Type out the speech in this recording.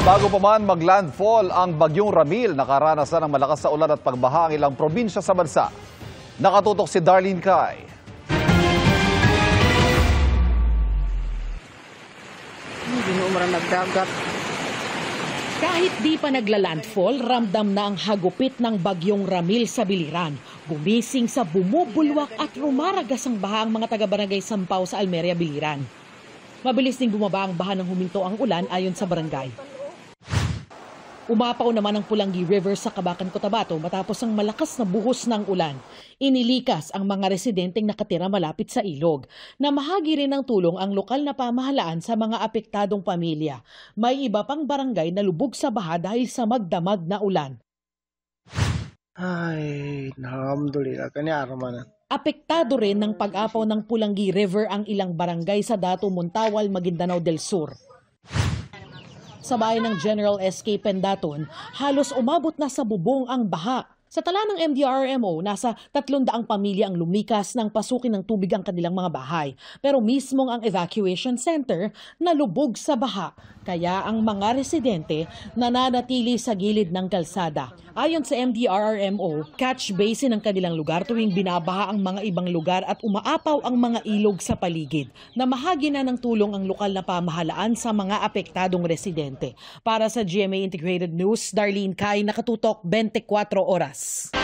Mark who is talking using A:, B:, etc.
A: Bago pa man maglandfall ang bagyong Ramil, nakaranas na ng malakas na ulan at pagbaha ang ilang probinsya sa bansa. Nakatutok si Darlene Kai.
B: Hindi mo marang nagdagat.
C: Kahit di pa naglalandfall, ramdam na ang hagupit ng bagyong Ramil sa biliran. Gumising sa bumubulwak at rumaragas ang baha ang mga taga-barangay Sampaw sa Almeria, Biliran. Mabilis ding bumaba ang baha nang huminto ang ulan ayon sa barangay. Umapaw naman ang Pulangi River sa Kabakan, Cotabato matapos ang malakas na buhos ng ulan. Inilikas ang mga residenteng nakatira malapit sa ilog. Namahagi rin ng tulong ang lokal na pamahalaan sa mga apektadong pamilya. May iba pang barangay na lubog sa baha dahil sa magdamag na ulan.
D: Ay, alhamdulillah. Kanyara man.
C: Apektado rin ng pag-apaw ng Pulangi River ang ilang barangay sa Dato Montawal, Maguindanao del Sur. Sa bayan ng General S.K. Pendaton, halos umabot na sa bubong ang baha. Sa tala ng MDRRMO, nasa 300 pamilya ang lumikas nang pasukin ng tubig ang kanilang mga bahay. Pero mismong ang evacuation center nalubog sa baha. Kaya ang mga residente nananatili sa gilid ng kalsada. Ayon sa MDRRMO, catch basin ang kanilang lugar tuwing binabaha ang mga ibang lugar at umaapaw ang mga ilog sa paligid. Namahagi na ng tulong ang lokal na pamahalaan sa mga apektadong residente. Para sa GMA Integrated News, Darlene Kai, nakatutok 24 oras.